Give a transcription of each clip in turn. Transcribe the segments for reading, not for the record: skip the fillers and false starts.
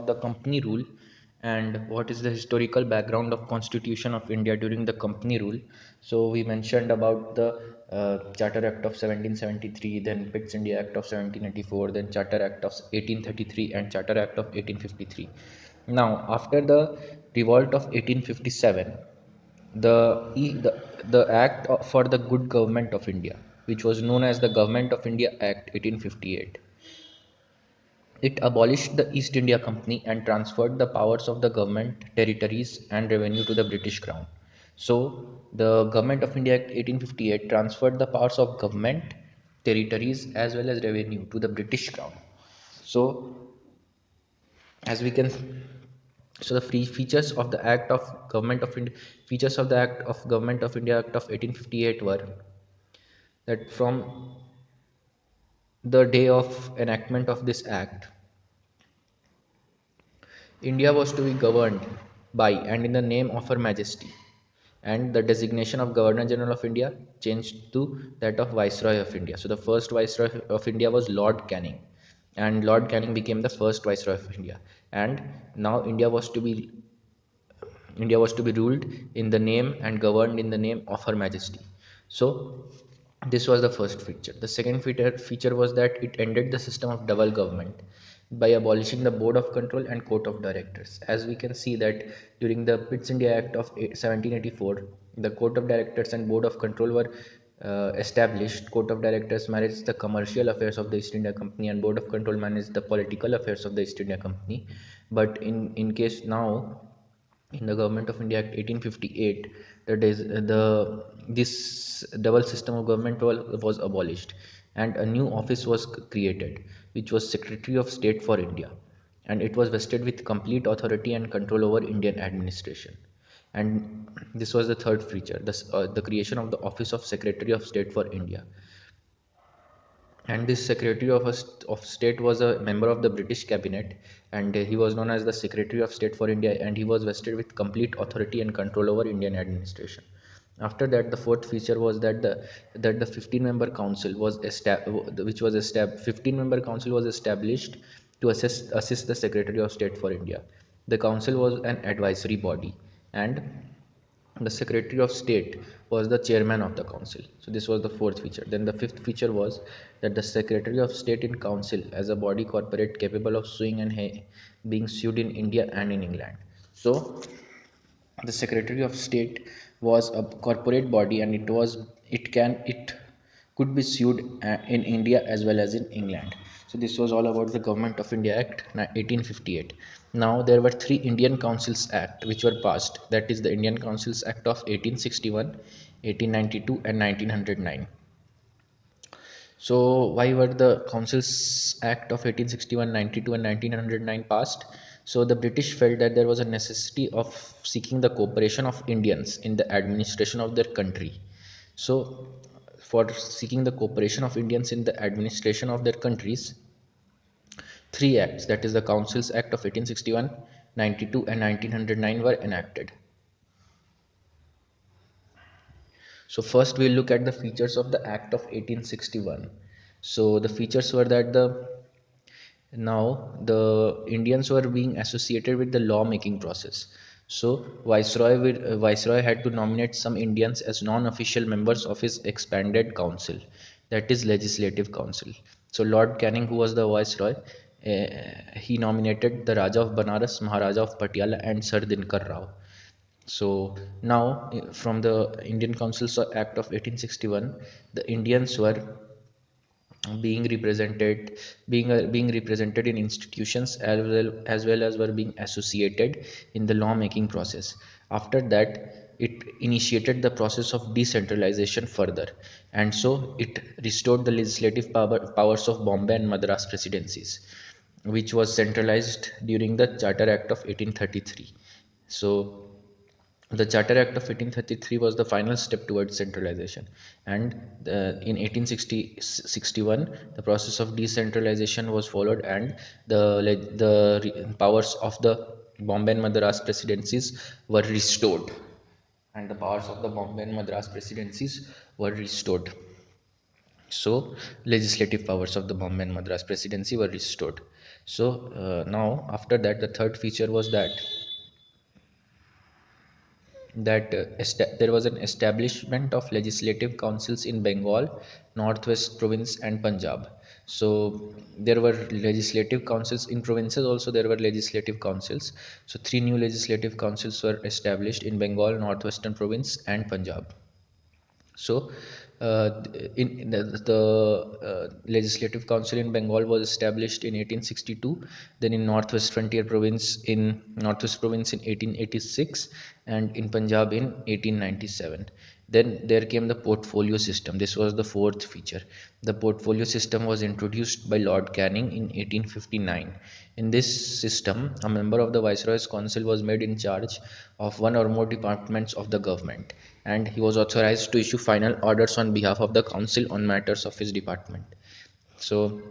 about the company rule and what is the historical background of Constitution of India during the company rule. So we mentioned about the Charter Act of 1773, then Pitt's India Act of 1784, then Charter Act of 1833 and Charter Act of 1853. Now, after the revolt of 1857, the Act for the Good Government of India, which was known as the Government of India Act 1858, it abolished the East India Company and transferred the powers of the government, territories, and revenue to the British Crown. So, the Government of India Act 1858 transferred the powers of government, territories, as well as revenue to the British Crown. So, as we can, so the free features of the Act of Government of India, features of the Act of Government of India Act of 1858 were that from the day of enactment of this act, India was to be governed by and in the name of Her Majesty, and the designation of Governor General of India changed to that of Viceroy of India. So the first Viceroy of India was Lord Canning, and Lord Canning became the first Viceroy of India. And now India was to be ruled in the name and governed in the name of Her Majesty. So this was the first feature. The second feature was that it ended the system of double government by abolishing the Board of Control and Court of Directors. As we can see that during the Pitt's India Act of 1784, the Court of Directors and Board of Control were established. Court of Directors managed the commercial affairs of the East India Company, and Board of Control managed the political affairs of the East India Company. But in case now, in the Government of India Act 1858, the this double system of government was abolished, and a new office was created, which was Secretary of State for India, and it was vested with complete authority and control over Indian administration. And this was the third feature, the creation of the Office of Secretary of State for India. And this Secretary of State was a member of the British cabinet, and he was known as the Secretary of State for India, and he was vested with complete authority and control over Indian administration. After that, the fourth feature was that the 15-member council was which was established 15-member council was established to assist the Secretary of State for India. The council was an advisory body, and the Secretary of State was the chairman of the council. So this was the fourth feature. Then the fifth feature was that the Secretary of State in council as a body corporate capable of suing and being sued in India and in England. So the Secretary of State was a corporate body, and it could be sued in India as well as in England. So this was all about the Government of India Act 1858. Now there were three Indian Councils Act which were passed. That is the Indian Councils Act of 1861, 1892 and 1909. So why were the Councils Act of 1861, 92 and 1909 passed? So the British felt that there was a necessity of seeking the cooperation of Indians in the administration of their country. So for seeking the cooperation of Indians in the administration of their countries, three acts, that is the Councils Act of 1861, 92 and 1909 were enacted. So first we'll look at the features of the Act of 1861. So the features were that the Indians were being associated with the law making process. So Viceroy had to nominate some Indians as non-official members of his expanded council, that is Legislative Council. So Lord Canning, who was the Viceroy, he nominated the Raja of Banaras, Maharaja of Patiala, and Sir Dinkar Rao. So now, from the Indian Councils Act of 1861, the Indians were being represented, being represented in institutions as well as were being associated in the law making process. After that, it initiated the process of decentralization further, and so it restored the legislative powers of Bombay and Madras presidencies, which was centralized during the Charter Act of 1833. So the Charter Act of 1833 was the final step towards centralization, and in 1861 the process of decentralization was followed, and the powers of the Bombay and Madras presidencies were restored, and the powers of the Bombay and Madras presidencies were restored. So legislative powers of the Bombay and Madras presidency were restored. So now after that, the third feature was that there was an establishment of legislative councils in Bengal, Northwest Province, and Punjab. So there were legislative councils in provinces. Also, there were legislative councils. So three new legislative councils were established in Bengal, Northwestern Province, and Punjab. So, in the Legislative Council in Bengal was established in 1862. Then in Northwest Province in 1886, and in Punjab in 1897. Then there came the portfolio system. This was the fourth feature. The portfolio system was introduced by Lord Canning in 1859. In this system, a member of the Viceroy's Council was made in charge of one or more departments of the government, and he was authorized to issue final orders on behalf of the council on matters of his department. So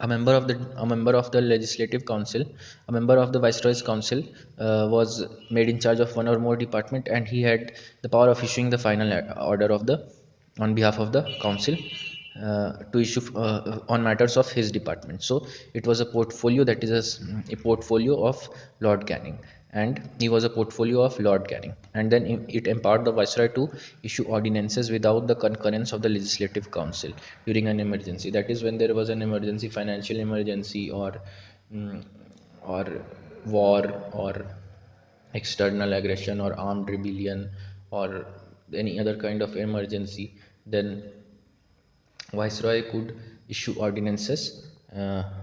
a member of the legislative council, a member of the viceroy's council, was made in charge of one or more department, and he had the power of issuing the final order of the on behalf of the council, to issue on matters of his department. So it was a portfolio, that is a portfolio of Lord Canning, and he was a portfolio of Lord Canning. And then it empowered the viceroy to issue ordinances without the concurrence of the legislative council during an emergency. That is, when there was an emergency, financial emergency, mm, or war, or external aggression, or armed rebellion, or any other kind of emergency, then Viceroy could issue ordinances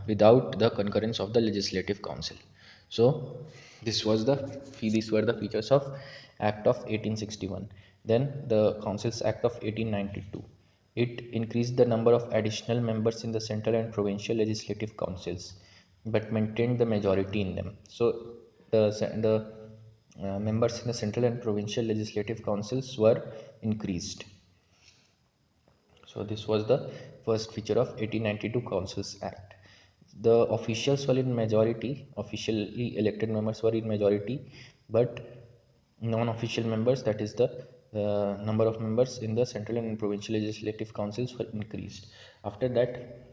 without the concurrence of the Legislative Council. So these were the features of Act of 1861. Then the Councils Act of 1892. It increased the number of additional members in the central and provincial legislative councils, but maintained the majority in them. So the members in the central and provincial legislative councils were increased. So this was the first feature of 1892 Councils Act. The officials were in majority, officially elected members were in majority, but non-official members, that is the number of members in the central and provincial legislative councils, were increased. After that,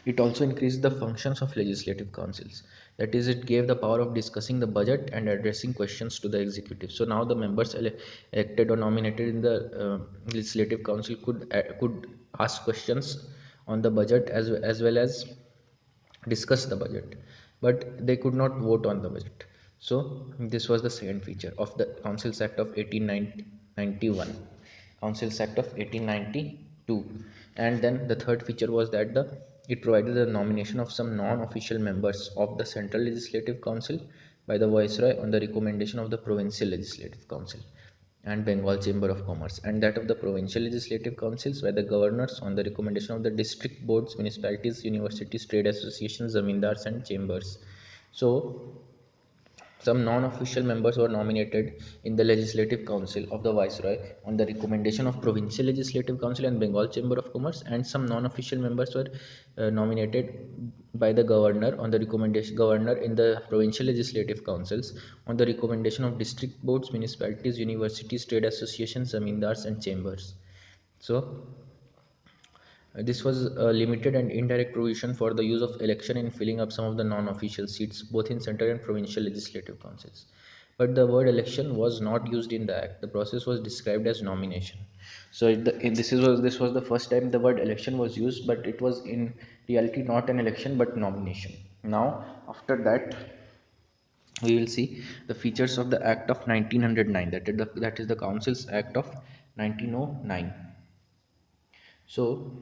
it also increased the functions of legislative councils. That is, it gave the power of discussing the budget and addressing questions to the executive. So now the members elected or nominated in the legislative council could ask questions on the budget, as well as discuss the budget, but they could not vote on the budget. So this was the second feature of the Councils Act of 1891, Councils Act of 1892. And then the third feature was that the it provided the nomination of some non-official members of the Central Legislative Council by the Viceroy on the recommendation of the Provincial Legislative Council and Bengal Chamber of Commerce, and that of the provincial legislative councils by the governors on the recommendation of the district boards, municipalities, universities, trade associations, zamindars, and chambers. So some non-official members were nominated in the Legislative Council of the Viceroy on the recommendation of Provincial Legislative Council and Bengal Chamber of Commerce, and some non-official members were nominated by the governor in the Provincial Legislative Councils on the recommendation of district boards, municipalities, universities, trade associations, zamindars, and chambers. So this was a limited and indirect provision for the use of election in filling up some of the non-official seats, both in central and provincial legislative councils. But the word election was not used in the act. The process was described as nomination. So this was the first time the word election was used, but it was in reality not an election but nomination. Now, after that, we will see the features of the Act of 1909. That is the Councils Act of 1909. So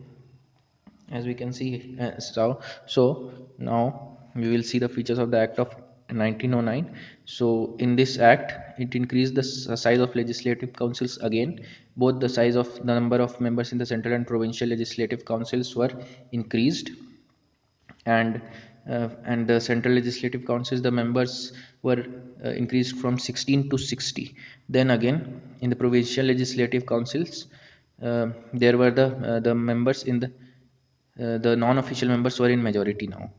as we can see, so now we will see the features of the act of 1909. So in this act, it increased the size of legislative councils again. Both the size of the number of members in the central and provincial legislative councils were increased, and the central legislative councils, the members were increased from 16 to 60. Then again, in the provincial legislative councils, there were the members in the non-official members were in majority now.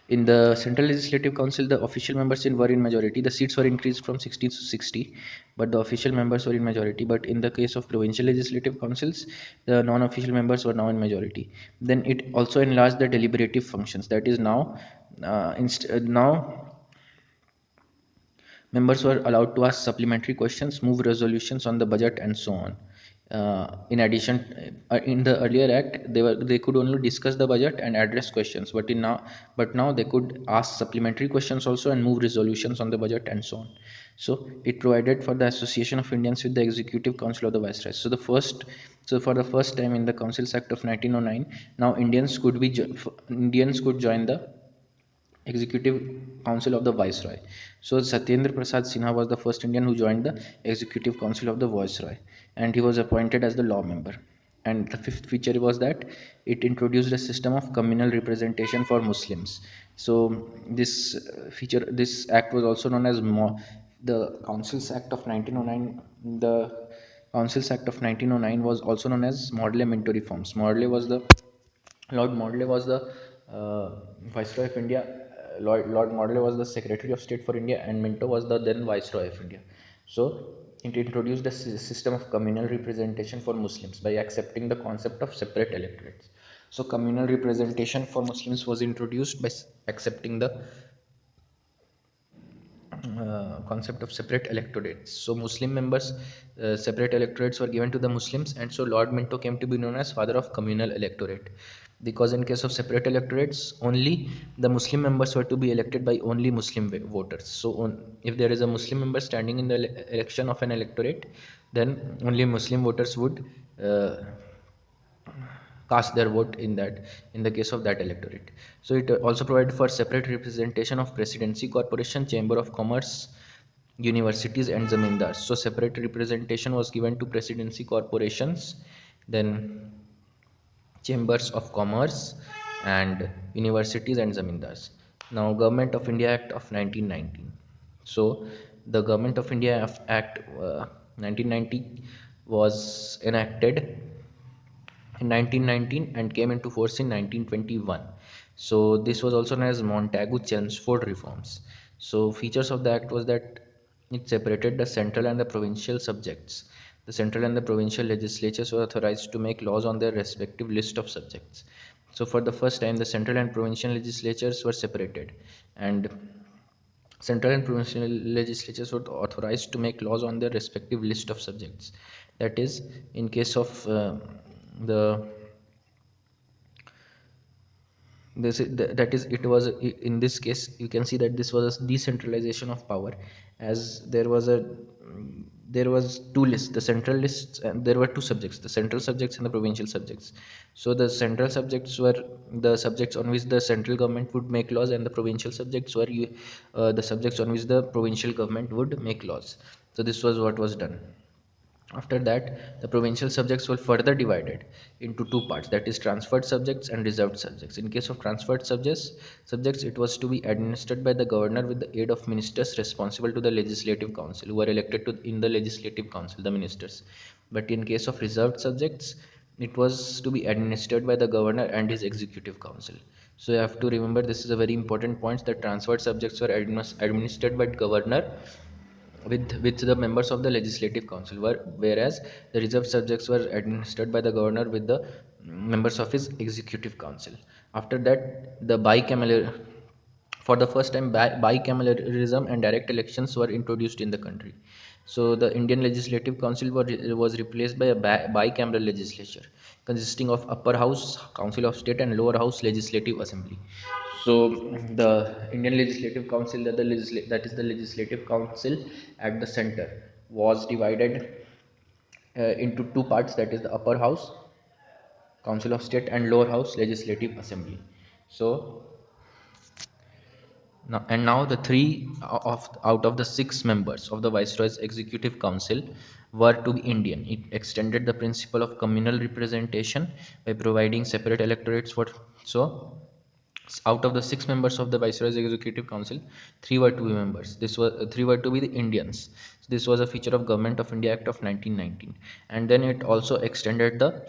In the Central Legislative Council, the official members were in majority. The seats were increased from 60 to 60, but the official members were in majority. But in the case of provincial legislative councils, the non-official members were now in majority. Then it also enlarged the deliberative functions. That is now members were allowed to ask supplementary questions, move resolutions on the budget, and so on. In addition, in the earlier act, they could only discuss the budget and address questions, but now they could ask supplementary questions also and move resolutions on the budget and so on. So it provided for the association of Indians with the Executive Council of the Viceroy. So for the first time in the Councils Act of 1909, now Indians could join the Executive Council of the Viceroy. So Satyendra Prasad Sinha was the first Indian who joined the Executive Council of the Viceroy, and he was appointed as the law member. And the fifth feature was that it introduced a system of communal representation for Muslims. So this act was also known as the Councils Act of 1909. The Councils Act of 1909 was also known as Morley Minto reforms. Lord Morley was the Viceroy of India. Lord Morley was the Secretary of State for India, and Minto was the then Viceroy of India. So it introduced a system of communal representation for Muslims by accepting the concept of separate electorates. So communal representation for Muslims was introduced by accepting the concept of separate electorates. So Muslim members, separate electorates were given to the Muslims, and so Lord Minto came to be known as father of communal electorate, because in case of separate electorates, only the Muslim members were to be elected by only Muslim voters. So if there is a Muslim member standing in the election of an electorate, then only Muslim voters would uh, cast their vote in the case of that electorate. So it also provided for separate representation of presidency, corporation, chamber of commerce, universities, and zamindars. So separate representation was given to presidency, corporations, then chambers of commerce, and universities and zamindars. Now Government of India Act of 1919. So the Government of India Act 1990 was enacted in 1919 and came into force in 1921. So this was also known as Montagu-Chelmsford reforms. So features of the act was that it separated the central and the provincial subjects. The central and the provincial legislatures were authorized to make laws on their respective list of subjects. So for the first time, the central and provincial legislatures were separated, and central and provincial legislatures were authorized to make laws on their respective list of subjects. That is, in case of the that is it was in this case you can see that this was a decentralization of power, as there was two lists, the central lists, and there were two subjects, the central subjects and the provincial subjects. So the central subjects were the subjects on which the central government would make laws, and the provincial subjects were the subjects on which the provincial government would make laws. So this was what was done. After that, the provincial subjects were further divided into two parts, that is transferred subjects and reserved subjects. In case of transferred subjects, it was to be administered by the governor with the aid of ministers responsible to the legislative council, who were elected in the legislative council, the ministers. But in case of reserved subjects, it was to be administered by the governor and his executive council. So you have to remember, this is a very important point, that transferred subjects were administered by governor with the members of the legislative council, whereas the reserved subjects were administered by the governor with the members of his executive council. After that, the bicameral for the first time, bicameralism and direct elections were introduced in the country. So the Indian Legislative Council was replaced by a bicameral legislature consisting of upper house, council of state, and lower house, legislative assembly. So the Indian Legislative Council, that is the legislative council at the center, was divided into two parts, that is the upper house, council of state, and lower house, legislative assembly. So now the three out of the six members of the Viceroy's Executive Council were to be Indian. It extended the principle of communal representation by providing separate electorates for. So out of the six members of the Viceroy's Executive Council, three were to be members. Three were to be the Indians. So this was a feature of Government of India Act of 1919, and then it also extended the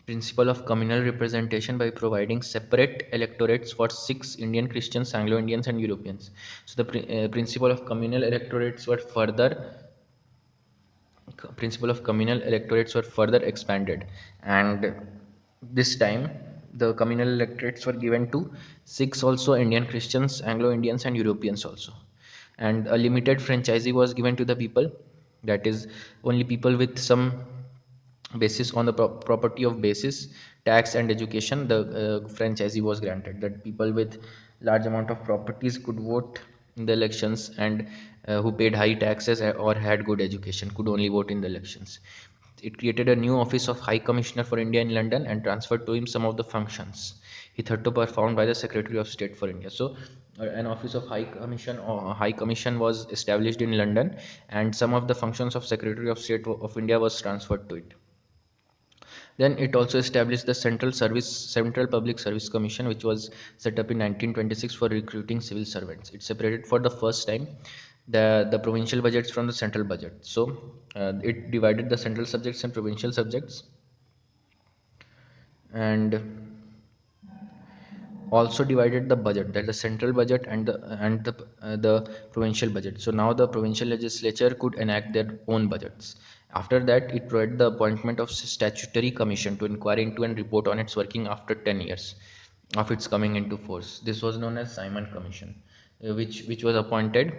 principle of communal representation by providing separate electorates for six Indian Christians, Anglo Indians, and Europeans. So the principle of communal electorates were further principle of communal electorates were further expanded, and this time the communal electorates were given to six also Indian Christians, Anglo Indians, and Europeans also, and a limited franchisee was given to the people, that is only people with some basis on the property of basis, tax and education. The franchisee was granted that people with large amount of properties could vote in the elections, and who paid high taxes or had good education could only vote in the elections. It created a new office of High Commissioner for India in London and transferred to him some of the functions hitherto performed by the Secretary of State for India. So, an office of High Commission was established in London, and some of the functions of Secretary of State of India was transferred to it. Then it also established the Central Public Service Commission, which was set up in 1926 for recruiting civil servants. It separated for the first time the provincial budgets from the central budget. So it divided the central subjects and provincial subjects, and also divided the budget, that the central budget and the provincial budget. So now the provincial legislature could enact their own budgets. After that, it provided the appointment of statutory commission to inquire into and report on its working after 10 years of its coming into force. This was known as Simon Commission, which was appointed,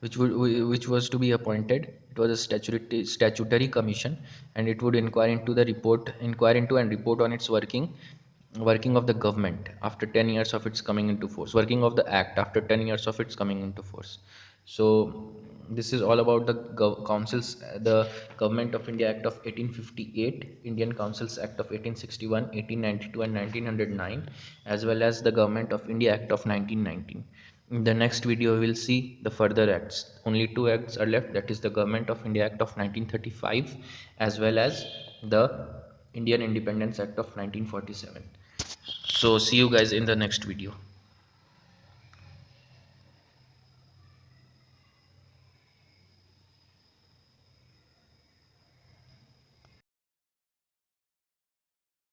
which was to be appointed. It was a statutory commission, and it would inquire into and report on its working of the government after 10 years of its coming into force, working of the act after 10 years of its coming into force. So this is all about the councils, the Government of India Act of 1858, Indian Councils Act of 1861, 1892, and 1909, as well as the Government of India Act of 1919. In the next video we will see the further acts. Only two acts are left, that is the Government of India Act of 1935 as well as the Indian Independence Act of 1947. So see you guys in the next video.